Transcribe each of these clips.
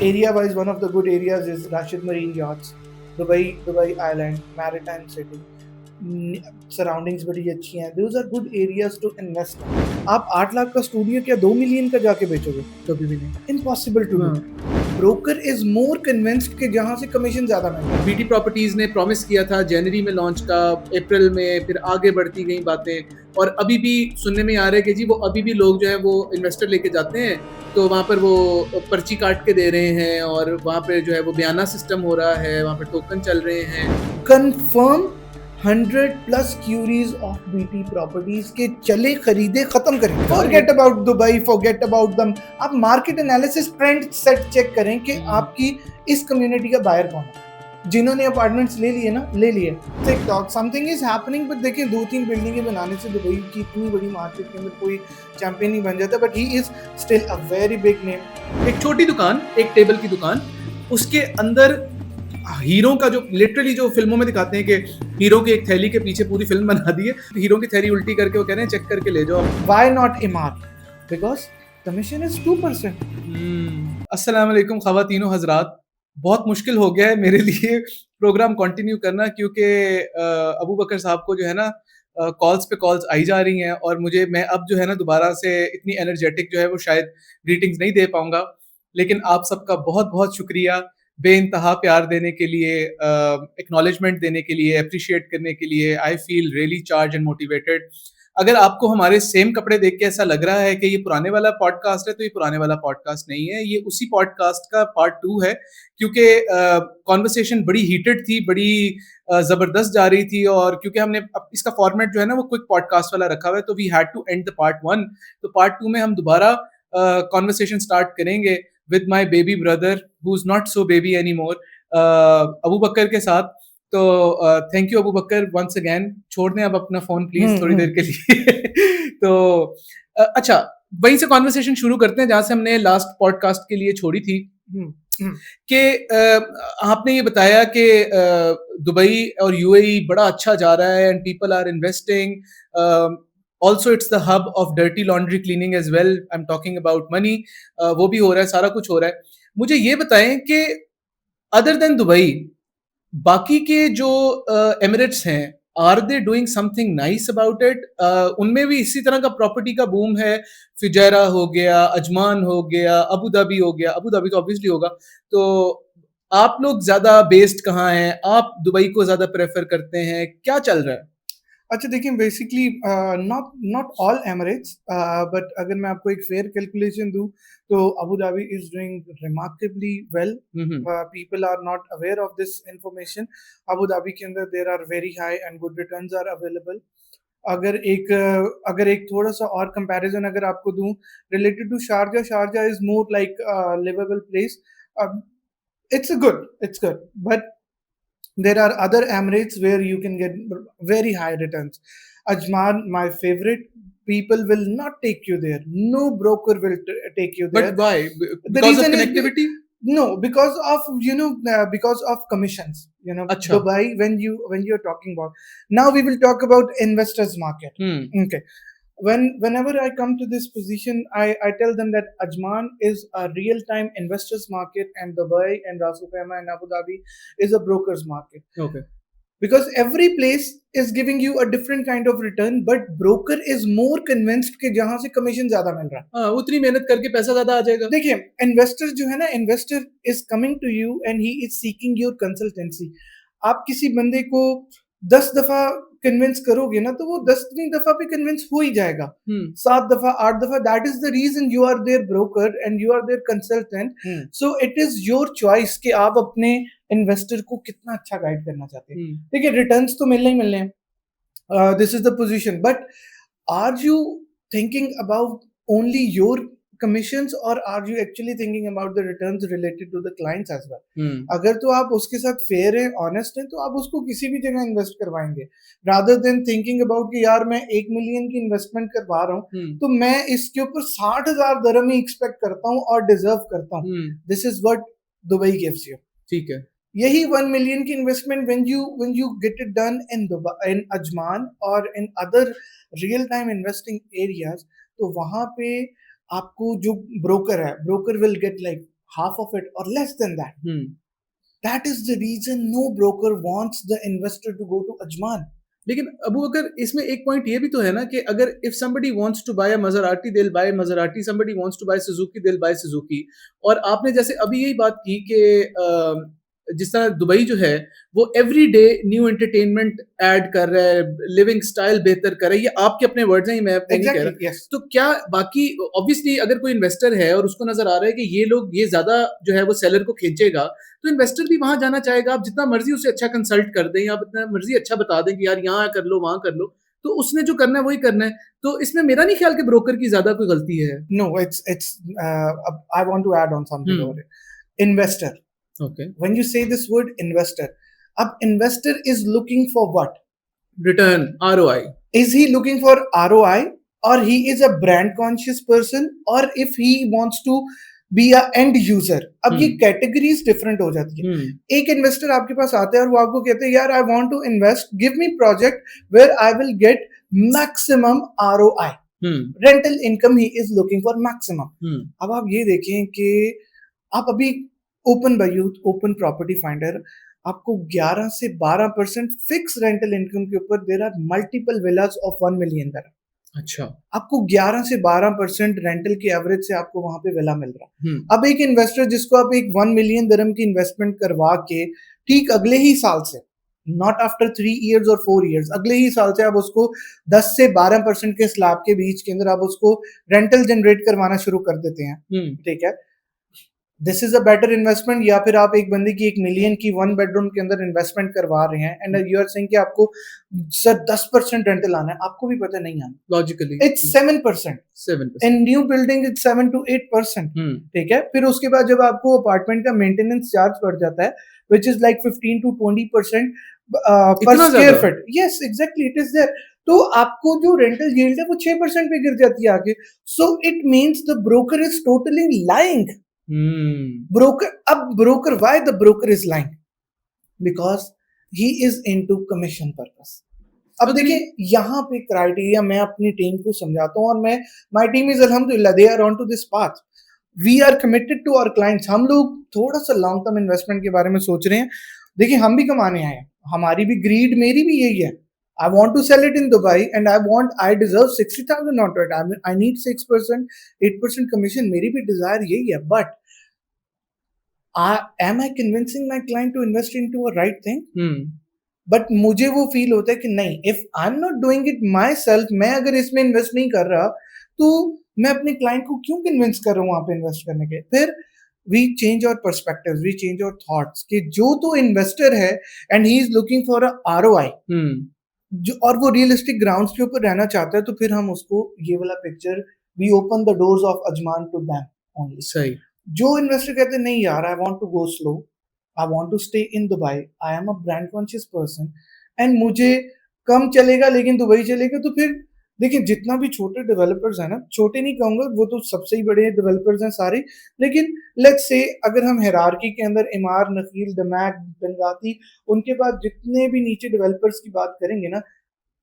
area wise, one of the good areas is Rashid Marine Yachts, Dubai Island, Maritime City. Surroundings बड़ी अच्छी हैं, those are good areas to invest. आप 8 लाख का studio क्या 2 million का जाके बेचोगे? कभी भी नहीं, impossible to do. Broker is more convinced कि जहां से कमीशन ज्यादा मिले। बीटी प्रॉपर्टीज ने प्रॉमिस किया था जनवरी में लॉन्च का, अप्रैल में, फिर आगे बढ़ती गई बातें, और अभी भी सुनने में आ रहा है कि जी वो अभी भी लोग जो है वो इन्वेस्टर लेके जाते हैं तो वहाँ पर वो पर्ची काट के दे रहे हैं, और वहाँ पे जो है वो बयाना सिस्टम हो रहा है, वहाँ पर टोकन चल रहे हैं। Confirm 100+ queries of BT properties के चले खरीदे खत्म करें। Forget about Dubai, forget about them. आप market analysis trend set check करें कि आपकी इस कम्युनिटी का बायर कौन है। जिन्होंने अपार्टमेंट्स ले लिए ना, ले लिए। TikTok something is happening, but देखिए 2-3 बिल्डिंगें बनाने से दुबई की इतनी बड़ी मार्केट के अंदर कोई चैंपियन नहीं बन जाता, but he is still a very big name. एक छोटी दुकान, एक टेबल की दुकान, उसके अंदर हीरो का जो लिटरली जो फिल्मों में दिखाते हैं कि हीरो की एक थैली के पीछे पूरी फिल्म बना दी है, हीरो की थैली उल्टी करके वो कह रहे हैं चेक करके ले जाओ। Why not इमार? Because commission is 2%। अस्सलाम वालेकुम ख़वातीनो हज़रात, बहुत मुश्किल हो गया है मेरे लिए प्रोग्राम कंटिन्यू करना, क्योंकि अबू बकर साहब को जो है ना कॉल्स पे कॉल्स आई जा रही हैं, और मैं अब जो है ना दोबारा से इतनी एनर्जेटिक जो है वो शायद ग्रीटिंग्स नहीं दे पाऊंगा। लेकिन आप सबका बहुत बहुत शुक्रिया बेइंतहा प्यार देने के लिए, एक्नॉलेजमेंट देने के लिए, अप्रिशिएट करने के लिए। I feel really charge and motivated. अगर आपको हमारे सेम कपड़े देख के ऐसा लग रहा है कि ये पुराने वाला पॉडकास्ट है, तो ये पुराने वाला पॉडकास्ट नहीं है, ये उसी पॉडकास्ट का पार्ट 2 है, क्योंकि कॉन्वर्सेशन बड़ी हीटेड थी, बड़ी जबरदस्त जा रही थी, और क्योंकि हमने इसका फॉर्मेट जो है ना वो क्विक पॉडकास्ट वाला रखा हुआ है, तो we had to end the part 1। तो पार्ट 2 में हम दोबारा कॉन्वर्सेशन स्टार्ट करेंगे with my baby brother who is not so baby any more, Abu Bakar के साथ। तो thank you Abu Bakar once again. छोड़ दें अब अपना फोन प्लीज थोड़ी देर के लिए। तो अच्छा, वहीं से कॉन्वर्सेशन शुरू करते हैं जहां से हमने लास्ट पॉडकास्ट के लिए छोड़ी थी, कि आपने ये बताया कि दुबई और यूएई बड़ा अच्छा जा रहा है and people are investing, also it's the hub of dirty laundry cleaning as well. I am talking about money. वो भी हो रहा है, सारा कुछ हो रहा है। मुझे ये बताएं कि अदर देन दुबई, बाकी के जो एमिरेट्स हैं, are they doing something nice about it? उनमें भी इसी तरह का प्रॉपर्टी का बूम है? फिजैरा हो गया, अजमान हो गया, अबू धाबी हो गया। अबू धाबी तो ऑब्वियसली होगा। तो आप लोग ज्यादा बेस्ड कहाँ हैं? आप दुबई को ज्यादा प्रेफर करते हैं? क्या चल रहा है? अच्छा देखिए, basically not not all Emirates, but अगर मैं आपको एक फेयर कैलकुलेशन दूं तो Abu Dhabi is doing remarkably well. People are not aware of this information. Abu Dhabi के अंदर there are very high and good returns are available. अगर एक थोड़ा सा और कंपैरिजन अगर आपको दूं related to Sharjah, Sharjah is more like livable place. It's good, but there are other Emirates where you can get very high returns. Ajman, my favorite. People will not take you there. No broker will take you there. But why? The Because of reason is connectivity? no, because of because of commissions. Acha. Dubai, when you're talking about, now we will talk about investors market. Okay. Whenever I come to this position, I tell them that Ajman is a real-time investors market, and Dubai and Ras Al Khaimah and Abu Dhabi is a brokers market. Okay. Because every place is giving you a different kind of return, but broker is more convinced कि जहां से commission ज्यादा मिल रहा है, हाँ, उतनी मेहनत करके पैसा ज्यादा आ जाएगा। देखिए इन्वेस्टर जो है ना, investor is coming to you and he is seeking your consultancy. आप किसी बंदे को 10 दफा कन्विंस करोगे ना, तो वो 10वीं दफा पे कन्विंस हो ही जाएगा। 7 दफा, 8 दफा। That is the reason you are their broker and you are their consultant. So it is your choice कि आप अपने इन्वेस्टर को कितना अच्छा गाइड करना चाहते हैं। देखिए रिटर्न्स तो मिलने ही मिलने हैं, this is the position, but are you thinking about only your commissions, or are you actually thinking about the returns related to the clients as well? अगर तो आप उसके साथ फेयर है, ऑनेस्ट है, तो आप उसको किसी भी जगह इन्वेस्ट करवाएंगे, rather than thinking about कि यार मैं 1 मिलियन की इन्वेस्टमेंट करवा रहा हूँ, तो मैं इसके ऊपर 60,000 दरम ही एक्सपेक्ट करता हूँ और डिजर्व करता हूँ। This is what Dubai gives you. ठीक है। यही 1 मिलियन की investment when you get it done in Dubai, in Ajman or in other real time investing areas, तो वहां पे आपको जो ब्रोकर है, broker will get like half of it or less than that. Hmm. That is the reason no broker wants the investor to go to Ajman. लेकिन अबू बकर इसमें एक point ये भी तो है ना कि अगर if somebody wants to buy a Maserati they'll buy Maserati, somebody wants to buy Suzuki they'll buy Suzuki, और आपने जैसे अभी यही बात की कि जिस तरह दुबई जो है वो every day new entertainment add कर रहा है, लिविंग स्टाइल बेहतर कर रहा है, ये आपके अपने वर्ड्स हैं, मैं नहीं कह रहा। Yes. तो क्या बाकी ऑब्वियसली अगर कोई इन्वेस्टर है और उसको नजर आ रहा है कि ये लोग ये ज्यादा जो है वो सेलर को खींचेगा, तो इन्वेस्टर भी वहां जाना चाहेगा। आप जितना मर्जी उसे अच्छा कंसल्ट कर दें, आप जितना मर्जी अच्छा बता दें कि यार यहाँ कर लो वहां कर लो, तो उसने जो करना है वही करना है। तो इसमें मेरा नहीं ख्याल कि ब्रोकर की ज्यादा कोई गलती है। No, it's I want to add on something over it. Investor. Okay. When you say this word investor, अब investor is looking for what? Return, ROI. Is he looking for ROI or he is a brand conscious person, or if he wants to be a end user? अब ये categories different हो जाती है। एक investor आपके पास आता है और वो आपको कहते हैं यार I want to invest, give me project where I will get maximum ROI, rental income he is looking for maximum. अब आप ये देखें कि आप अभी open Bayut, open Property Finder, आपको 11 से 12% फिक्स रेंटल इनकम के ऊपर there are multiple villas of 1 million dirham. अच्छा, आपको 11 से 12% रेंटल के एवरेज से आपको वहां पे विला मिल रहा है। अब एक इन्वेस्टर जिसको आप एक 1 मिलियन दरहम की इन्वेस्टमेंट करवा के ठीक अगले ही साल से, नॉट आफ्टर 3 इयर्स और 4 इयर्स, अगले ही साल से आप उसको 10 से 12% के स्लैब के बीच के अंदर आप उसको रेंटल जनरेट करवाना शुरू कर देते हैं, ठीक है, this is a better investment. या फिर आप एक बंदे की 1 मिलियन की 1 बेडरूम के अंदर इन्वेस्टमेंट करवा रहे हैं एंड यू आर सेइंग कि आपको सर 10% रेंटल आना है, आपको भी पता नहीं आना, logically it's 7%, in new building it's 7 to 8%, ठीक है। फिर उसके बाद जब आपको अपार्टमेंट का मेंटेनेंस चार्ज बढ़ जाता है व्हिच इज लाइक 15 to 20% पर square feet, yes exactly it is there, तो आपको जो रेंटल यील्ड है वो 6% पे गिर जाती है आगे। So it means the broker is totally lying. Broker, why the broker is lying? Because he is into commission purpose. अब देखिए यहाँ पे क्राइटेरिया मैं अपनी टीम को समझाता हूँ, और मैं माय टीम इज अल्हम्दुलिल्लाह they are on to this path, we are committed to our clients. हम लोग थोड़ा सा लॉन्ग टर्म इन्वेस्टमेंट के बारे में सोच रहे हैं। देखिए हम भी कमाने आए हैं, हमारी भी ग्रीड, मेरी भी यही है, I want to sell it in Dubai and I deserve 60,000 not right. I need 6%, 8% commission. मेरी भी desire यही है, but am I convincing my client to invest into a right thing? But मुझे वो फील होता है कि नहीं, if I am not doing it my self, मैं अगर इसमें इन्वेस्ट नहीं कर रहा तो मैं अपने क्लाइंट को क्यों कन्विंस कर रहा हूँ वहां पे इन्वेस्ट करने के। फिर we change our perspective, we change our thoughts कि जो तो इन्वेस्टर है and he is looking for a ROI, जो और वो रियलिस्टिक ग्राउंड्स के ऊपर रहना चाहता है, तो फिर हम उसको ये वाला picture, we open the doors of Ajman to them only. सही। जो इन्वेस्टर कहते हैं नहीं यार I want to go slow, I want to stay in Dubai, I am a brand conscious person and मुझे कम चलेगा लेकिन दुबई चलेगा, तो फिर देखिए जितना भी छोटे डेवलपर्स हैं ना, छोटे नहीं कहूंगा, वो तो सबसे ही बड़े डेवलपर्स हैं सारे, लेकिन लेट्स से अगर हम हिरारकी के अंदर इमार, नकील, दमैक, बंगाती, उनके बाद जितने भी नीचे डेवलपर्स की बात करेंगे ना,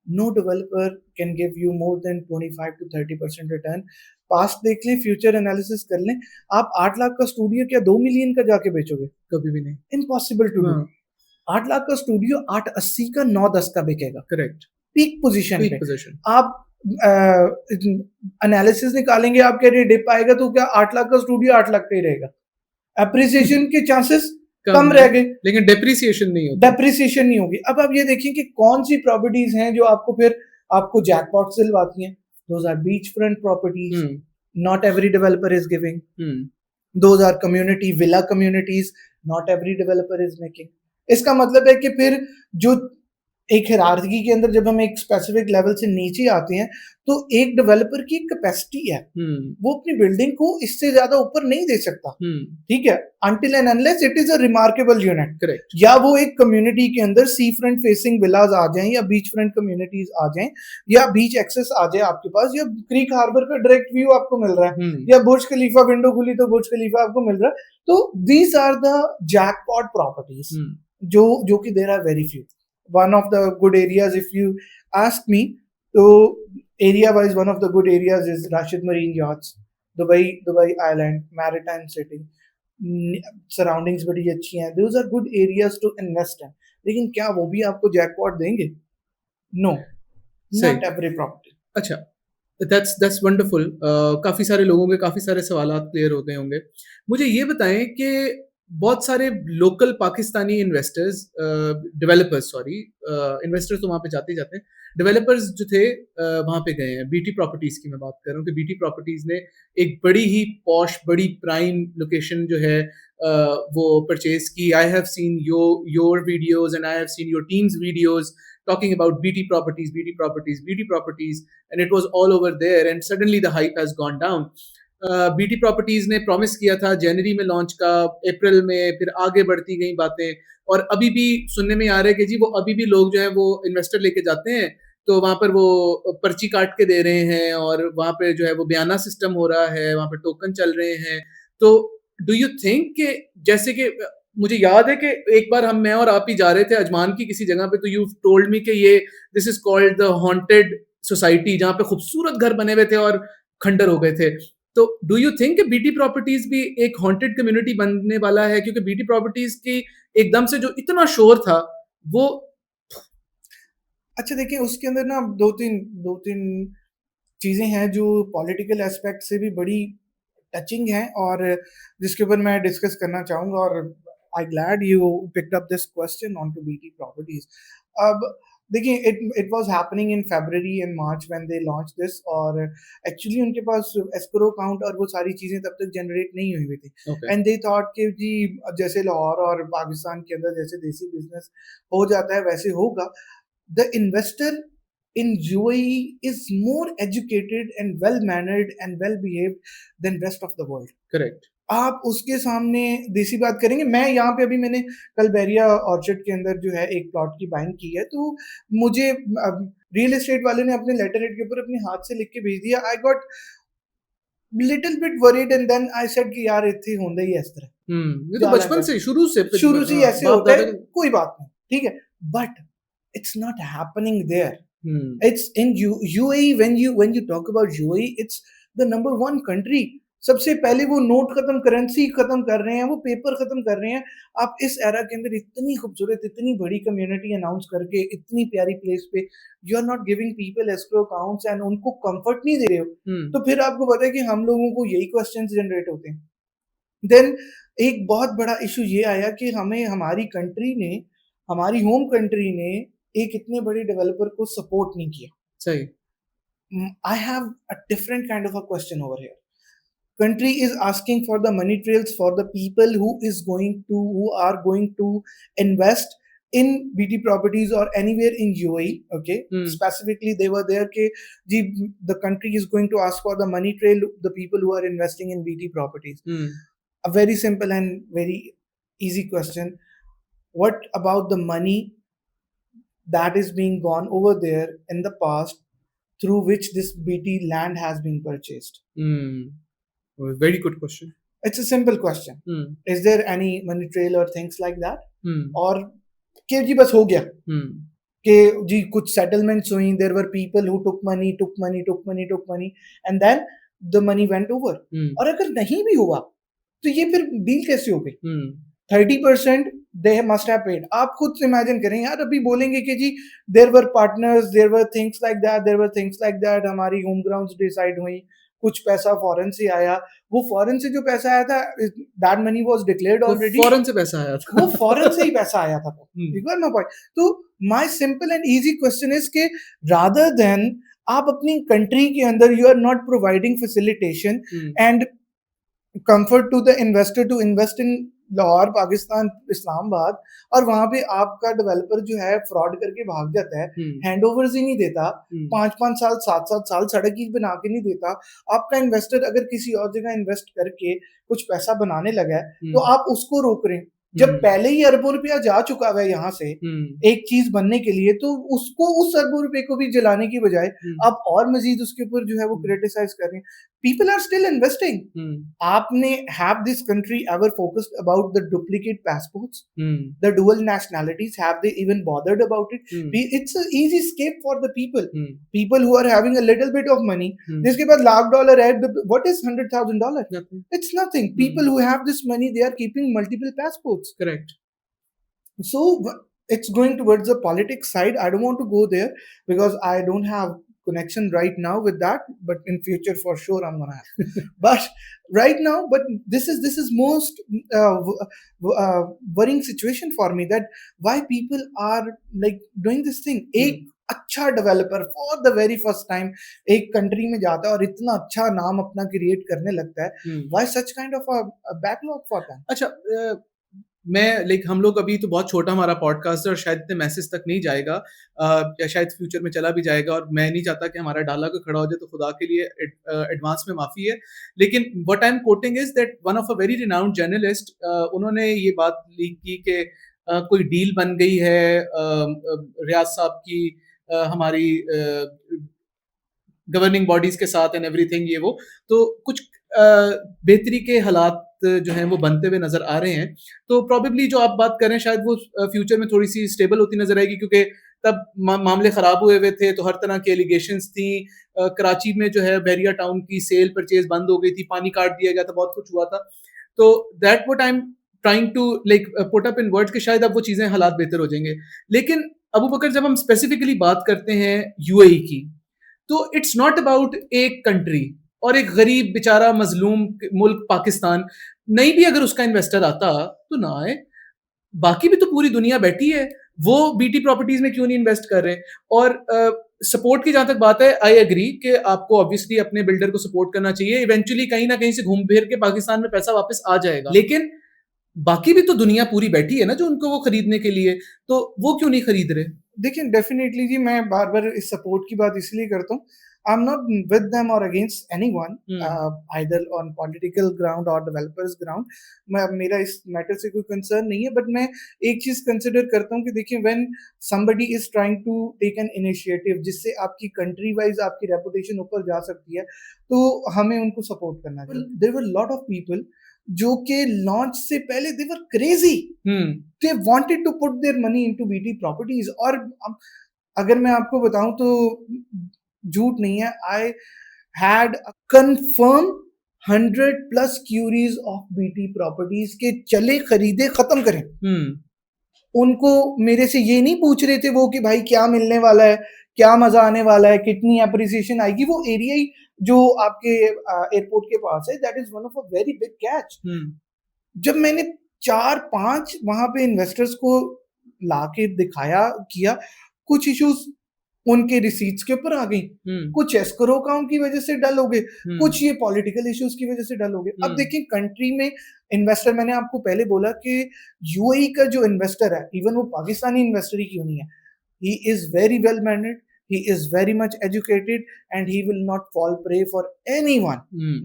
no developer can give you more than 25 to 30% return। Past देख लें, फ्यूचर एनालिसिस कर लें, आप 8 लाख का स्टूडियो क्या 2 मिलियन का जाके बेचोगे? कभी भी नहीं, इम्पॉसिबल टू डू। 8 लाख का स्टूडियो 880 का 910 का बिकेगा, करेक्ट, पीक पोजीशन पे। पोजीशन। आप एनालिसिस निकालेंगे, आप कह रहे डिप आएगा, तो क्या 8 लाख का स्टूडियो 8 लाख का ही रहेगा? अप्रिसिएशन के चांसेस कम रह गए, लेकिन डेप्रिसिएशन नहीं होगी, डेप्रिसिएशन नहीं होगी। अब आप ये देखिए कि कौन सी प्रॉपर्टीज हैं जो आपको फिर आपको जैकपॉट से दिलवाती हैं। Those are beachfront properties. Not every developer is giving. Those are community villa communities. Not every developer is making. इसका मतलब है कि फिर जो एक हिरार्की के अंदर जब हम एक स्पेसिफिक लेवल से नीचे आते हैं, तो एक डेवलपर की कैपेसिटी है, वो अपनी बिल्डिंग को इससे ज्यादा ऊपर नहीं दे सकता, ठीक है, until and unless it is a remarkable unit। Correct. या वो एक कम्युनिटी के अंदर सी फ्रंट फेसिंग विलाज आ जाएं, या बीच फ्रंट कम्युनिटीज आ जाएं, या बीच एक्सेस आ जाए आपके पास, या क्रीक हार्बर का डायरेक्ट व्यू आपको मिल रहा है, या बुर्ज खलीफा विंडो खुली तो बुर्ज खलीफा आपको मिल रहा है। तो these are the jackpot properties, जो कि there are very few। One of the good areas, if you ask me, so area wise one of the good areas is Rashid Marine Yachts, Dubai Island, Maritime City, surroundings बड़ी अच्छी हैं, those are good areas to invest in. लेकिन क्या वो भी आपको jackpot देंगे? No, सही। Not every property. अच्छा, दैट्स वंडरफुल। काफ़ी सारे लोगों के काफ़ी सारे सवालात क्लियर हो गए होंगे। मुझे ये बताएँ कि बहुत सारे local Pakistani investors developers sorry investors तो वहाँ पे जाते ही जाते हैं। डेवलपर्स जो थे वहाँ पे गए हैं। बीटी प्रॉपर्टीज़ की मैं बात कर रहा हूँ कि बीटी प्रॉपर्टीज़ ने एक बड़ी ही पॉश, बड़ी प्राइम लोकेशन जो है वो परचेज़ की। I have seen your videos and I have seen your teams videos talking about BT properties, BT properties, BT properties, and it was all over there. And suddenly the hype has gone down. BT properties ने promise किया था जनवरी में launch का, अप्रैल में, फिर आगे बढ़ती गई बातें, और अभी भी सुनने में आ रहा है कि जी वो अभी भी लोग जो है वो इन्वेस्टर लेके जाते हैं तो वहां पर वो पर्ची काट के दे रहे हैं, और वहां पे जो है वो बयाना सिस्टम हो रहा है, वहां पे टोकन चल रहे हैं। तो डू यू थिंक कि जैसे कि मुझे याद है कि एक बार मैं और आप ही जा रहे थे अजमान की किसी जगह पे, तो यू टोल्ड मी कि ये this is called the haunted society, जहाँ पे खूबसूरत घर बने हुए थे और खंडर हो गए थे। तो डू यू थिंक कि बीटी प्रॉपर्टीज भी एक हॉन्टेड कम्युनिटी बनने वाला है? क्योंकि बीटी प्रॉपर्टीज की एकदम से जो इतना शोर था वो। अच्छा देखिए, उसके अंदर ना दो तीन चीजें हैं जो पॉलिटिकल एस्पेक्ट से भी बड़ी टचिंग हैं, और जिसके ऊपर मैं डिस्कस करना चाहूंगा। और I glad you picked up this question on to BT properties. अब देखिए, it was happening in February and March when they launch this, और एक्चुअली उनके पास एस्क्रो अकाउंट और वो सारी चीजें तब तक जनरेट नहीं हुई थी। ओके। एंड दे थॉट कि जी जैसे लाहौर और पाकिस्तान के अंदर जैसे देसी बिजनेस हो जाता है वैसे होगा। The investor in UAE is more educated and well mannered and well behaved than rest of the world. Correct. आप उसके सामने देसी बात करेंगे। मैं यहाँ पे अभी मैंने कल बैरिया ऑर्चर्ड के अंदर जो है एक प्लॉट की बाइंग की है, तो मुझे रियल एस्टेट वाले ने अपने लेटर हेड के ऊपर अपने हाथ से लिख के भेज दिया। I got little bit worried and then I said कि यार इत्थे होंदा ही इस तरह ये तो जाला बचपन है, से शुरू से शुरू से ही ऐसे बाप होता है, दादा के। कोई बात नहीं, ठीक है। But it's not happening there. Hmm. It's in UAE. When you talk about UAE, it's the number one country. सबसे पहले वो नोट खत्म, करेंसी खत्म कर रहे हैं, वो पेपर खत्म कर रहे हैं। आप इस एरा के अंदर इतनी खूबसूरत, इतनी बड़ी कम्युनिटी अनाउंस करके इतनी प्यारी प्लेस पे you are not giving people escrow accounts and उनको कंफर्ट नहीं दे रहे हो, तो फिर आपको पता है कि हम लोगों को यही क्वेश्चंस जनरेट होते हैं। देन एक बहुत बड़ा इशू ये आया कि हमें हमारी कंट्री ने, हमारी होम कंट्री ने एक इतने बड़े डेवलपर को सपोर्ट नहीं किया। सही। I have a different kind of a question over here. Country is asking for the money trails for the people who are going to invest in BT properties or anywhere in UAE. Okay, specifically they were there कि the country is going to ask for the money trail, the people who are investing in BT properties. A very simple and very easy question. What about the money that is being gone over there in the past through which this BT land has been purchased? Very good question. It's a simple question. Is there any money trail or things like that? और कि जी बस हो गया कि जी कुछ settlements हुई, there were people who took money and then the money went over. और अगर नहीं भी हुआ तो ये फिर डील कैसे हो गई? 30% they must have paid. आप खुद से इमेजिन करें यार, अभी बोलेंगे कि जी there were partners, there were things like that, हमारी होम ग्राउंड्स डिसाइड हुई, कुछ पैसा फॉरेन से आया, वो फॉरेन से जो पैसा आया था that money was declared already. Foreign से पैसा आया था। वो फॉरेन से ही पैसा आया था। You got my point. तो my simple and easy question is कि rather than आप अपनी कंट्री के अंदर you are not providing facilitation and comfort to the investor to invest in Lahore, Pakistan, Islamabad, और वहां पे आपका डेवलपर जो है फ्रॉड करके भाग जाता है, हैंडओवर्स ही नहीं देता, 5-5 साल 7-7 साल सड़क ही बना के नहीं देता। आपका इन्वेस्टर अगर किसी और जगह इन्वेस्ट करके कुछ पैसा बनाने लगा है तो आप उसको रोक रहे हैं। जब पहले ही अरबों रुपया जा चुका है यहाँ से एक चीज बनने के लिए, तो उसको उस अरबों रुपए को भी जलाने की बजाय आप और मजीद उसके ऊपर जो है वो क्रिटिसाइज कर रहे हैं। people are still investing. Hmm Have this country ever focused about the duplicate passports, hmm the dual nationalities? Have they even bothered about it? Hmm It's an easy escape for the people. Hmm People who are having a little bit of money. हम्म जिसके पास $1,00,000 है, what is $100,000? nothing. It's nothing. Hmm People who have this money, they are keeping multiple passports. correct. So it's going towards the politics side. I don't want to go there because I don't have connection right now with that, but in future for sure I'm gonna have. But right now, but this is most worrying situation for me, that why people are like doing this thing. एक अच्छा developer for the very first time एक country में जाता है और इतना अच्छा नाम अपना क्रिएट करने लगता है, why such kind of a backlog for that? अच्छा, मैं लाइक हम लोग अभी तो बहुत छोटा हमारा पॉडकास्ट है और शायद इतने मैसेज तक नहीं जाएगा, या शायद फ्यूचर में चला भी जाएगा, और मैं नहीं चाहता कि हमारा डाला कोई खड़ा हो जाए, तो खुदा के लिए एडवांस में माफी है। लेकिन what I am quoting is that one of a very renowned journalist, उन्होंने ये बात लीक की कि कोई डील बन गई है रियाज साहब की हमारी गवर्निंग बॉडीज के साथ एंड एवरीथिंग, ये वो तो कुछ बेहतरी के हालात जो हैं वो बनते हुए नजर आ रहे हैं। तो प्रोबेबली जो आप बात कर रहे हैं शायद वो फ्यूचर में थोड़ी सी स्टेबल होती नजर आएगी, क्योंकि तब मामले खराब हुए हुए थे, तो हर तरह की एलिगेशंस थी। कराची में जो है बहरिया टाउन की सेल परचेज बंद हो गई थी, पानी काट दिया गया था, बहुत कुछ हुआ था। तो that what I am trying to like put up in words कि शायद अब वो चीजें हालात बेहतर हो जाएंगे। लेकिन अबू बकर, जब हम स्पेसिफिकली बात करते हैं यूएई की, तो इट्स नॉट अबाउट एक कंट्री और एक गरीब बेचारा मजलूम मुल्क पाकिस्तान। नहीं भी अगर उसका इन्वेस्टर आता तो ना आए, बाकी भी तो पूरी दुनिया बैठी है, वो बीटी प्रॉपर्टीज में क्यों नहीं इन्वेस्ट कर रहे? और सपोर्ट की जहां तक बात है, आई एग्री कि आपको ऑब्वियसली अपने बिल्डर को सपोर्ट करना चाहिए, इवेंचुअली कहीं ना कहीं से घूम फिर के पाकिस्तान में पैसा वापस आ जाएगा। लेकिन बाकी भी तो दुनिया पूरी बैठी है ना जो उनको वो खरीदने के लिए, तो वो क्यों नहीं खरीद रहे? देखिए, डेफिनेटली जी, मैं बार बार इस सपोर्ट की बात इसलिए करता हूँ, I am not with them और against anyone, either on political ground और डेवलपर्स ग्राउंड। मेरा इस मैटर से कोई कंसर्न नहीं है, बट मैं एक चीज कंसिडर करता हूँ कि देखिए, when somebody is trying to take an initiative जिससे आपकी कंट्री वाइज आपकी रेपुटेशन ऊपर जा सकती है, तो हमें उनको सपोर्ट करना चाहिए। There were lot of people जो कि लॉन्च से पहले they were crazy, they wanted to put their money into BT properties। और अगर मैं आपको बताऊं तो झूठ नहीं है, I had a confirm 100+ queries of BT properties के चले खरीदे खत्म करें। उनको मेरे से ये नहीं पूछ रहे थे वो कि भाई क्या मिलने वाला है, क्या मजा आने वाला है, कितनी एप्रिसिएशन आएगी। वो एरिया ही जो आपके एयरपोर्ट के पास है, that is one of a very big catch. जब मैंने 4-5 वहां पे इन्वेस्टर्स को लाके दिखाया किया, कुछ इश्यूज उनके रिसीट्स के ऊपर आ गई, कुछ एस्क्रो अकाउंट की वजह से डल हो गए, कुछ ये पॉलिटिकल इश्यूज की वजह से डल हो गए। अब देखिए, कंट्री में इन्वेस्टर, मैंने आपको पहले बोला कि यूएई का जो इन्वेस्टर है, इवन वो पाकिस्तानी इन्वेस्टर ही क्यों नहीं है, he is very well managed, he is very much educated and he will not fall prey for anyone।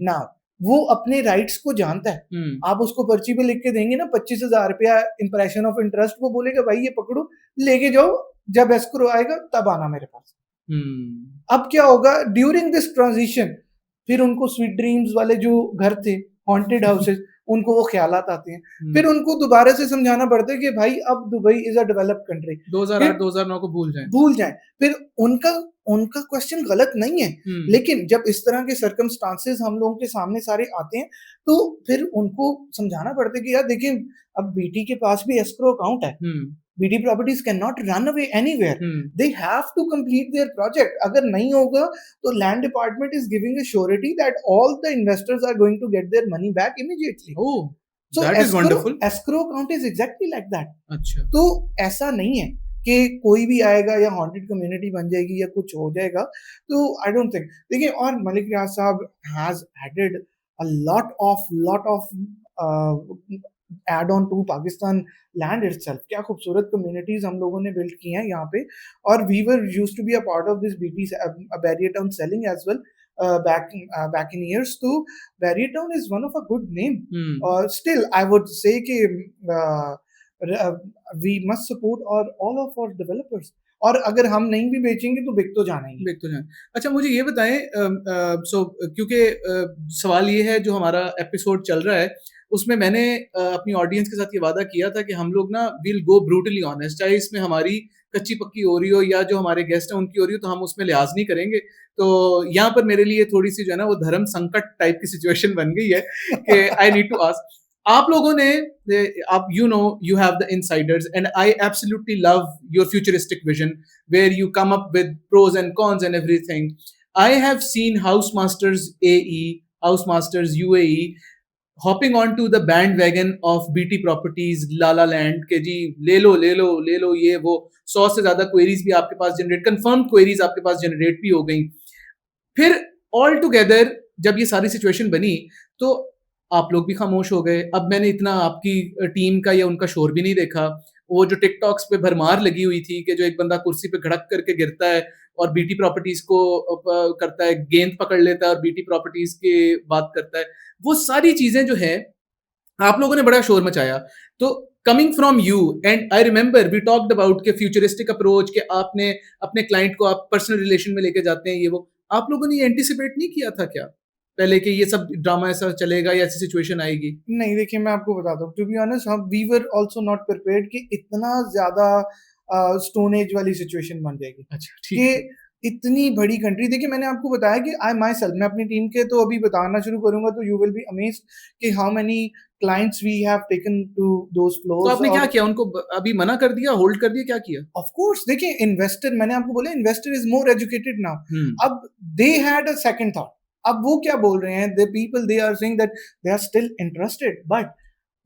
now वो अपने राइट्स को जानता है। आप उसको पर्ची पे लिख के देंगे ना 25,000 रुपया इंप्रेशन ऑफ इंटरेस्ट, वो बोलेगा भाई ये पकड़ो, लेके जाओ, जब एस्क्रो आएगा तब आना मेरे पास। अब क्या होगा ड्यूरिंग दिस ट्रांजिशन, फिर उनको स्वीट ड्रीम्स वाले जो घर थे, हॉन्टेड हाउसेस, उनको वो ख्यालात आते हैं। फिर उनको दोबारा से समझाना पड़ता है कि भाई अब Dubai is a developed country, 2008-2009 को भूल जाएं। फिर उनका क्वेश्चन गलत नहीं है, लेकिन जब इस तरह के सर्कमस्टांसेस हम लोगों के सामने सारे आते हैं, तो फिर उनको समझाना पड़ता है कि यार देखिए, अब बीटी के पास भी एस्क्रो अकाउंट है, BT properties cannot run away anywhere। They have to complete their project। अगर नहीं होगा तो land department is giving a surety that all the investors are going to get their money back immediately। Oh, so that is wonderful। escrow account is exactly like that। अच्छा, तो ऐसा नहीं है कि कोई भी आएगा या हॉन्टेड कम्युनिटी बन जाएगी या कुछ हो जाएगा, तो आई डोंट थिंक। देखिए, और मलिक रियाज साहब has added a lot of add on to Pakistan land itself. क्या खूबसूरत कम्युनिटीज हम लोगों ने बिल्ड की हैं यहाँ पे, और we were used to be a part of this BT Bahria Town selling as well back in years। तो Bahria Town is one of a good name, और स्टिल आई वुड से कि we must support all of our developers। और अगर हम नहीं भी बेचेंगे तो बिक तो जाना ही है। बिक तो जाए। अच्छा मुझे ये बताएँ क्योंकि सवाल ये है जो हमारा एपिसोड चल रहा है, उसमें मैंने अपनी ऑडियंस के साथ ये वादा किया था कि हम लोग ना विल गो ब्रूटली ऑनेस्ट चाहे इसमें हमारी कच्ची-पक्की हो रही हो या जो हमारे गेस्ट हैं उनकी हो रही हो तो हम उसमें लिहाज़ नहीं करेंगे। तो यहाँ पर मेरे लिए थोड़ी-सी जो है ना वो धर्म संकट टाइप की सिचुएशन बन गई है कि आई नीड टू आस्क आप लोगों ने आप you know you have the Insiders and I absolutely love your futuristic vision where you come up with pros and cons and everything. I have seen Housemasters AE, Housemasters UAE hopping onto the bandwagon of BT Properties, La La Land के जी ले लो ये वो 100 से ज्यादा queries भी आपके पास generate confirm queries आपके पास generate भी हो गई फिर ऑल टुगेदर जब ये सारी सिचुएशन बनी तो आप लोग भी खामोश हो गए अब मैंने इतना आपकी टीम का या उनका शोर भी नहीं देखा वो जो टिकटॉक्स पे भरमार लगी हुई थी कि जो एक बंदा कुर्सी पे घड़क करके गिरता है और बीटी प्रॉपर्टीज को करता है गेंद पकड़ लेता है और बीटी प्रॉपर्टीज की बात करता है वो सारी चीजें जो है आप लोगों ने बड़ा शोर मचाया तो coming from you and I remember we talked about के फ्यूचरिस्टिक अप्रोच के आपने अपने क्लाइंट को आप पर्सनल रिलेशन में लेके जाते हैं ये वो आप लोगों ने ये एंटिसिपेट नहीं किया था क्या पहले कि ये सब ड्रामा ऐसा चलेगा या ऐसी सिचुएशन आएगी नहीं देखिए मैं आपको बताता हूँ टू बी ऑनेस्ट हम we were also not prepared कि इतना ज्यादा स्टोन एज वाली सिचुएशन बन जाएगी अच्छा ठीक कि है इतनी बड़ी कंट्री देखिए मैंने आपको बताया कि आई माई सेल्फ मैं अपनी टीम के तो अभी बताना शुरू करूंगा तो यू विल बी अमेज्ड कि how many clients we have taken to those तो फ्लोर्स आपने क्या और किया उनको अभी मना कर दिया होल्ड कर दिया क्या किया ऑफ कोर्स देखिए इन्वेस्टर मैंने आपको बोला investor is more educated now hmm अब they had a second thought अब वो क्या बोल रहे हैं the people they are saying that they are still interested but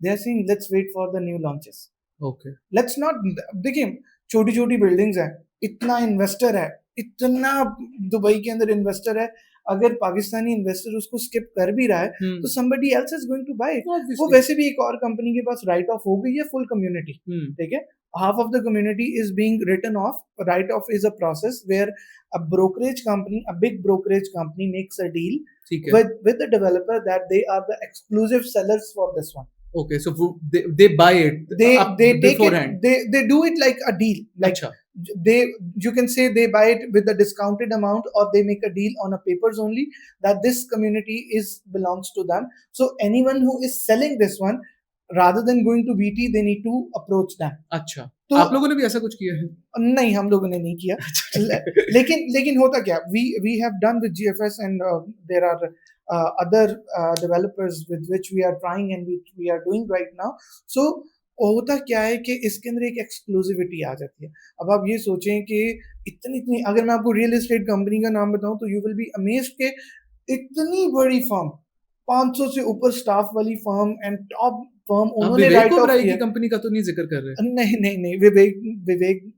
they are saying let's wait for the new launches okay let's not देखिए छोटी छोटी बिल्डिंग्स हैं इतना इन्वेस्टर है इतना दुबई के अंदर इन्वेस्टर है अगर पाकिस्तानी इन्वेस्टर उसको स्किप कर भी रहा है तो somebody else is going to buy it वो ऑब्वियसली वैसे भी एक और कंपनी के पास राइट ऑफ हो गई है फुल कम्युनिटी ठीक है half of the community is being written off write off is a process where a brokerage company a big brokerage company makes a deal ठीक है with the developer that they are the exclusive sellers for this one okay so they buy it they up they take beforehand it they do it like a deal like अच्छा they you can say they buy it with a discounted amount or they make a deal on a papers only that this community is belongs to them so anyone who is selling this one rather than going to BT they need to approach them अच्छा तो आप लोगों ने भी ऐसा कुछ किया है नहीं हम लोगों ने नहीं किया अच्छा ठीक है लेकिन होता क्या we have done with GFS and there are other developers with which we are trying and which we are doing right now so होता क्या है कि इसके अंदर एक एक्सक्लूसिविटी आ जाती है अब आप ये सोचें कि इतनी इतनी अगर मैं आपको रियल एस्टेट कंपनी का नाम बताऊं तो यू विल बी अमेज्ड के इतनी बड़ी फर्म 500 से ऊपर स्टाफ वाली फर्म एंड टॉप फर्म आप उन्होंने विवेक राइट ऑफ ओबराय किया की कंपनी का तो नहीं जिक्र कर रहे नहीं विवेक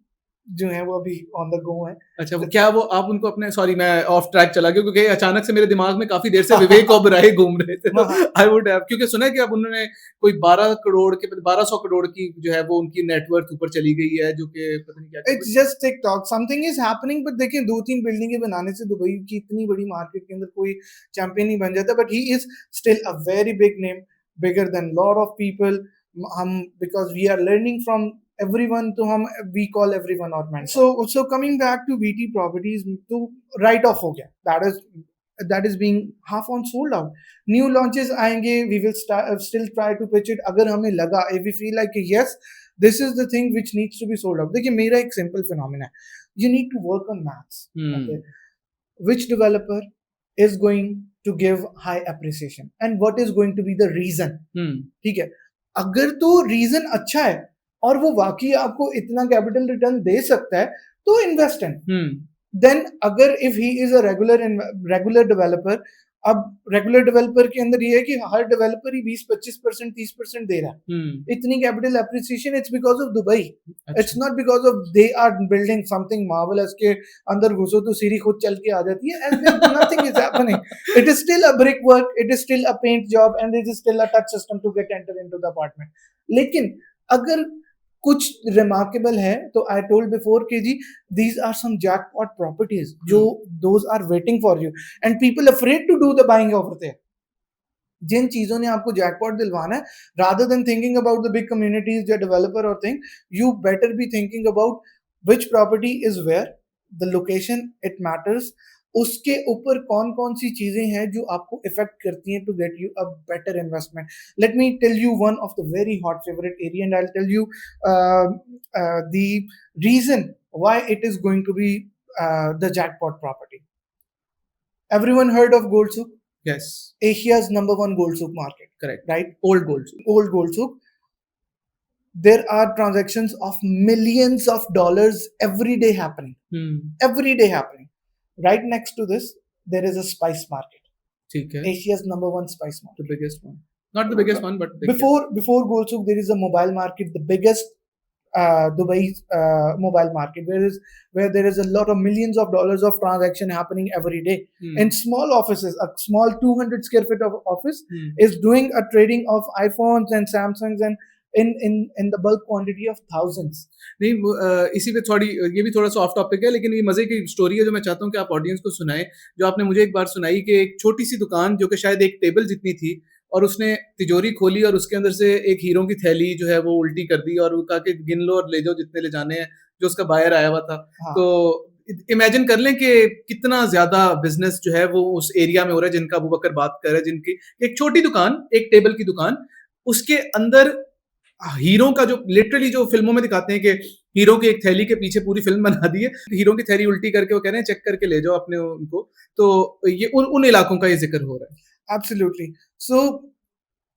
जो है वो अभी ऑन द गो है अच्छा वो क्या वो आप उनको अपने सॉरी मैं ऑफ ट्रैक चला गया क्योंकि अचानक से मेरे दिमाग में काफी देर से विवेक ओबराय घूम रहे थे तो आई वुड हैव क्योंकि सुना है कि अब उन्होंने कोई 12 करोड़ के 1200 करोड़ की जो है वो उनकी नेटवर्थ ऊपर चली गई है जो कि पता नहीं क्या it's just TikTok something is happening but देखिए दो तीन बिल्डिंगें बनाने से दुबई की इतनी बड़ी मार्केट के अंदर कोई चैंपियन नहीं बन जाता but he is still a very big name bigger than lot of people हम because we are learning from everyone तो हम we call everyone our man so coming back to BT properties तो write off हो गया that is being half on sold out new launches आएंगे we will still try to pitch it अगर हमें लगा if we feel like yes this is the thing which needs to be sold out देखिए मेरा एक simple phenomenon है you need to work on maths okay which developer is going to give high appreciation and what is going to be the reason ठीक है अगर तो reason अच्छा है और वो वाकई आपको इतना कैपिटल रिटर्न दे सकता है तो इन्वेस्ट इन देन अगर if he is a regular developer अब रेगुलर डेवलपर के अंदर ये है कि हर डेवलपर ही 20-25% 30% दे रहा है इतनी capital appreciation it's because of Dubai it's not because of they are building something marvellous के अंदर घुसो तो सीढ़ी खुद चल के आ जाती है and nothing is happening it is still a brick work it is still a paint job and it is still a touch system to get enter into the apartment लेकिन अगर कुछ रिमार्केबल है तो आई टोल्ड बिफोर के जी these are some jackpot properties जो those are waiting for you and people afraid to do the buying over there जिन चीजों ने आपको जैकपॉट दिलवाना है rather than thinking about the big communities या developer or thing you better be thinking about which property is where, the location it matters, उसके ऊपर कौन कौन सी चीजें हैं जो आपको इफेक्ट करती हैं to get you a better investment. Let me tell you one of the very hot favourite area and I will tell you the reason why it is going to be the jackpot property. Everyone heard of Gold Souk? Yes. Asia's number one Gold Souk market. Correct. Right? Old Gold Souk. Old Gold Souk. There are transactions of millions of dollars every day happening. Every day happening. Right next to this, there is a spice market. Okay. Asia's number one spice market. The biggest one. Not the biggest one, but before Gold Souk, there is a mobile market, the biggest Dubai mobile market, where there is a lot of millions of dollars of transaction happening every day. And small offices, a small 200 square feet of office is doing a trading of iPhones and Samsungs and in the bulk quantity of thousands. नहीं, इसी पे थोड़ी ये भी थोड़ा सा of topic है, लेकिन ये मजे की स्टोरी है जो मैं चाहता हूँ कि आप ऑडियंस को सुनाएं. जो आपने मुझे एक बार सुनाई कि एक छोटी सी दुकान जो कि शायद एक टेबल जितनी थी, और उसने तिजोरी खोली और उसके अंदर से एक हीरों की थैली जो है वो उल्टी कर दी और वो कहा कि गिन लो और ले जाओ जितने ले जाने हैं, जो उसका बायर आया हुआ था. हाँ. तो इमेजिन कर लें कि कितना ज्यादा बिजनेस जो है वो उस एरिया में हो रहा है जिनका अबू बकर बात कर रहे हैं, जिनकी एक छोटी दुकान, एक टेबल की दुकान, उसके अंदर हीरो का जो लिटरली जो फिल्मों में दिखाते हैं कि हीरो की एक थैली के पीछे पूरी फिल्म बना दी है, हीरो की थैली उल्टी करके वो कह रहे हैं चेक करके ले जाओ अपने उनको. तो ये उन इलाकों का ये जिक्र हो रहा है. Absolutely. So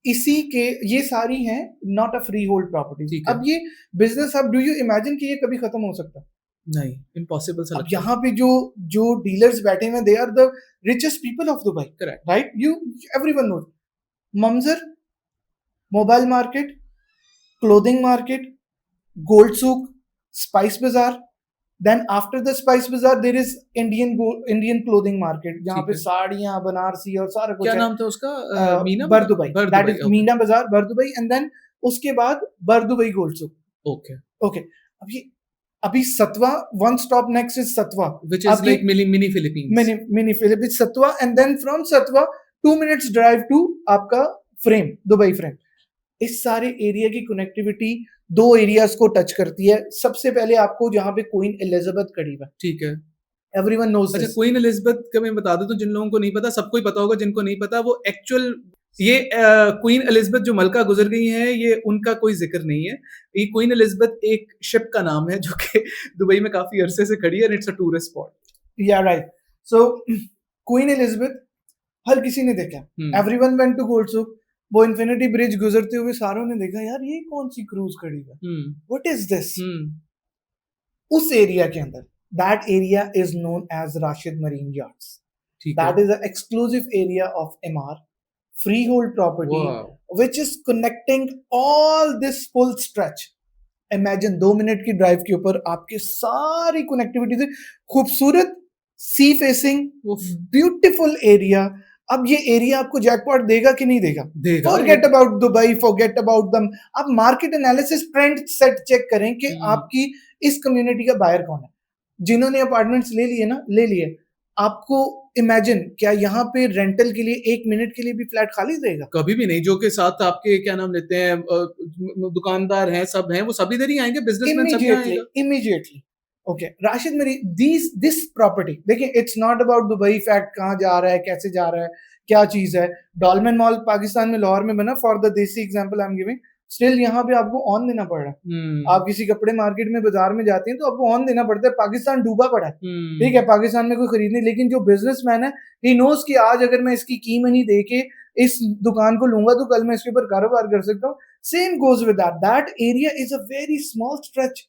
इसी के ये सारी हैं not a free hold property. अब ये बिजनेस, अब डू यू इमेजिन कि ये कभी खत्म हो सकता? नहीं, इम्पॉसिबल सा लगता है. यहाँ पे जो डीलर्स बैठे हैं, they are the richest people of Dubai. Correct. Right? You everyone knows Mamzar, mobile market, clothing market, gold souk, spice bazaar. Then after the Spice Bazaar, there is Indian clothing market, जहाँ पे साड़ियाँ, बनारसी और सारा कुछ. क्या नाम था उसका? मीना बर्दुबई. That is मीना बाजार, बर्दुबई. And then उसके बाद बर्दुबई गोल्ड सूक. Okay. Okay. अभी सतवा, one stop next is Satwa, which is like mini Philippines. Mini Philippines, Satwa, and then from Satwa 2 minutes drive to आपका फ्रेम, दुबई फ्रेम. इस सारे एरिया की connectivity दो areas को touch करती है. सबसे पहले आपको जहां पे क्वीन एलिजाबेथ करीब है. ठीक है. Everyone knows. अच्छा, क्वीन एलिजाबेथ का मैं बता दूं तो जिन लोगों को नहीं पता, सबको ही पता होगा. जिनको नहीं पता, वो एक्चुअल ये क्वीन एलिजाबेथ जो मलका गुजर गई हैं, ये उनका कोई जिक्र नहीं है. ये क्वीन एलिजाबेथ एक शिप का नाम है जो कि दुबई में काफी अरसे से खड़ी है. It's a tourist spot. Yeah right. So Queen Elizabeth हर किसी ने देखा. Everyone went to gold souk. वो इन्फिनिटी ब्रिज गुजरते हुए सारों ने देखा, यार ये कौन सी क्रूज खड़ी है, व्हाट इज दिस. उस एरिया के अंदर, that area is known as Rashid marine yards. दैट इज an exclusive area of Emaar, freehold property. Wow. Which is connecting all this full stretch. Imagine 2 minute की ड्राइव के ऊपर आपके सारी कनेक्टिविटी से खूबसूरत सी फेसिंग ब्यूटीफुल एरिया. अब ये एरिया आपको जैकपॉट देगा कि नहीं देगा? Forget about Dubai, forget about them. आप market analysis, trend set check करें कि आपकी इस कम्युनिटी का बायर कौन है. जिन्होंने अपार्टमेंट्स ले लिए ना, ले लिए, आपको इमेजिन, क्या यहाँ पे रेंटल के लिए 1 मिनट के लिए भी फ्लैट खाली रहेगा? कभी भी नहीं. जो के साथ आपके क्या नाम लेते हैं, दुकानदार हैं, सब हैं, वो सब इधर ही आएंगे, बिजनेसमैन सब आएंगे इमीडिएटली. ओके, राशिद मरी, दिस प्रॉपर्टी देखिए, it's not about Dubai fact, कहाँ जा रहा है, कैसे जा रहा है, क्या चीज है. डॉलमेन मॉल पाकिस्तान में लाहौर में बना, फॉर द देसी example I am giving. Still यहाँ पे आपको ऑन देना पड़ रहा है. आप किसी कपड़े मार्केट में, बाजार में जाते हैं तो आपको ऑन देना पड़ता है. पाकिस्तान डूबा पड़ा है. ठीक है, पाकिस्तान में कोई खरीद नहीं, लेकिन जो बिजनेसमैन है, ही नोज कि आज अगर मैं इसकी की मनी दे के इस दुकान को लूंगा तो कल मैं इसके ऊपर कारोबार कर सकता हूँ. Same goes with that area is a very small stretch.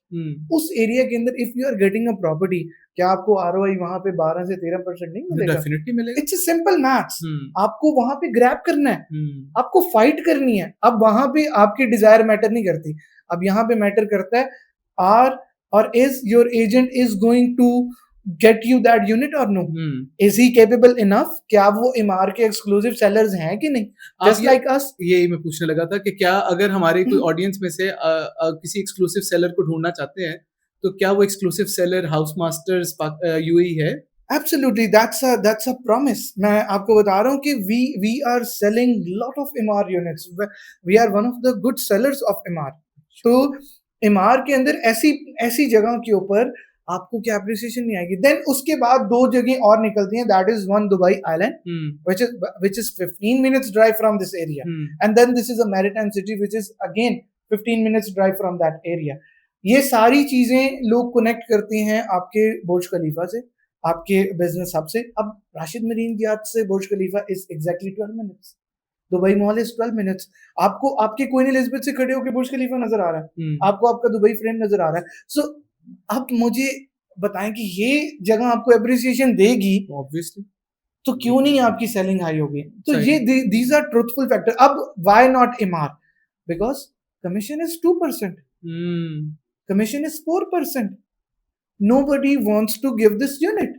उस एरिया के अंदर if you are getting a property, क्या आपको आरओआई वहां पे 12 से 13% नहीं मिलेगा? डेफिनेटली मिलेगा. It's a simple maths. आपको वहां पे ग्रैब करना है, आपको फाइट करनी है. अब वहां पे आपकी डिजायर मैटर नहीं करती. अब यहाँ पे मैटर करता है are or is your agent is going to get you that unit or no? Is he capable enough? क्या वो इमार के एक्सक्लूसिव सेलर्स हैं कि नहीं? Just like us. यही मैं पूछने लगा था कि क्या अगर हमारे कोई ऑडियंस में से किसी एक्सक्लूसिव सेलर को ढूंढना चाहते हैं, तो क्या वो exclusive seller house masters UAE है? Absolutely, that's a promise. मैं आपको बता रहा हूँ कि we are selling lot of Emaar units. We are one of the good sellers of Emaar. तो एमआर के अंदर ऐसी ऐसी जगह के ऊपर आपको क्या अप्रिसिएशन नहीं आएगी। देन उसके बाद 2 जगह और निकलती हैं, that is one Dubai island which is 15 minutes drive from this area, and then this is a maritime city which is again 15 minutes drive from that area. ये सारी चीजें लोग कनेक्ट करते हैं आपके बुर्ज खलीफा से, आपके बिजनेस हब से। अब राशिद मरीन यार्ड से Burj Khalifa is exactly 12 minutes, Dubai mall is 12 minutes। आपको आपके क्वीन एलिजाबेथ से खड़े होकर बुर्ज खलीफा नजर आ रहा है, आपको आपका दुबई फ्रेम नजर आ रहा है। सो अब मुझे बताएं कि ये जगह आपको एप्रिसिएशन देगी, ऑब्वियसली, तो क्यों नहीं आपकी सेलिंग हाई होगी? तो ये दीज आर ट्रूथफुल फैक्टर। अब why not MR? Because commission is 2%, commission is 4%। Nobody wants to give this unit,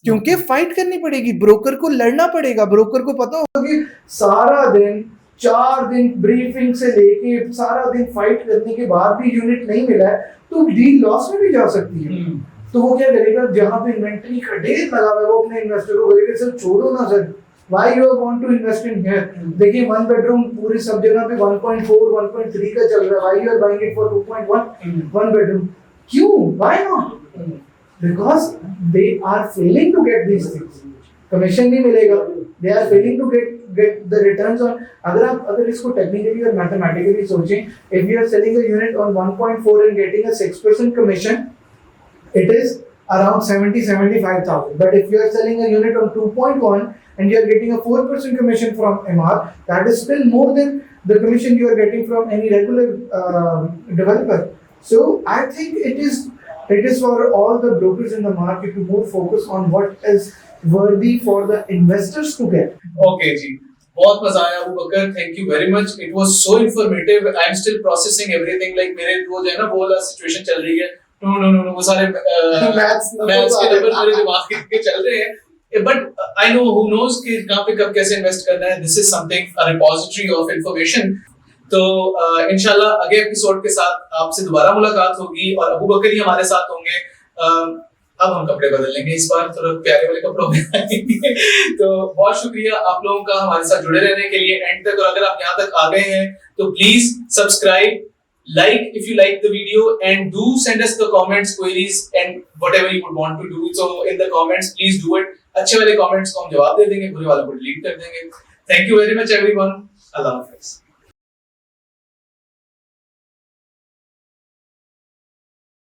क्योंकि फाइट करनी पड़ेगी, ब्रोकर को लड़ना पड़ेगा। ब्रोकर को पता होगा कि सारा दिन 4 दिन ब्रीफिंग से लेके सारा दिन फाइट करने के बाद भी यूनिट नहीं मिला है, तो डील लॉस में भी जा सकती है। तो वो क्या करेगा, जहां पे इन्वेंटरी का ढेर लगा हुआ है, वो अपने इन्वेस्टर को बोलेगा सर छोड़ो ना sir, why you want to invest in here. देखिए 1 बेडरूम पूरी सब जगह पे 1.4 1.3 का चल रहा है, why you are buying it for 2.1 1 bedroom? क्यों, why not? Because they are failing to get these things. Commission नहीं मिलेगा, they are failing to get the returns on। अगर इसको technically और mathematically सोचें, if you are selling a unit on 1.4 and getting a 6% commission, it is around 70,000-75,000. But if you are selling a unit on 2.1 and you are getting a 4% commission from MR, that is still more than the commission you are getting from any regular developer. So I think it is for all the brokers in the market to more focus on what is worthy for the investors to get. Okay जी, बहुत मजा आया Abu Bakar, thank you very much, it was so informative. I am still processing everything, like मेरे वो जो है ना वो वाला सिचुएशन चल रही है, नो वो सारे मैथ्स के नंबर मेरे दिमाग के चल रहे हैं, but I know who knows कि कहां पे कब कैसे इन्वेस्ट करना है। This is something, a repository of information. तो इंशाल्लाह अगले एपिसोड के साथ आपसे दोबारा मुलाकात होगी और अबू बकर ही हमारे साथ होंगे। अब हम कपड़े बदल लेंगे, इस बार थोड़ा प्यारे वाले कपड़ों में आएंगे। तो बहुत शुक्रिया आप लोगों का हमारे साथ जुड़े रहने के लिए एंड तक। और अगर आप यहाँ तक आ गए हैं तो please subscribe, like if you like the video, and do send us the comments, queries and whatever you would want to do. So in the comments please do it। अच्छे वाले comments को हम जवाब दे देंगे, बुरे वालों को delete कर देंगे। Thank you very much everyone। अल्लाह हाफिज़।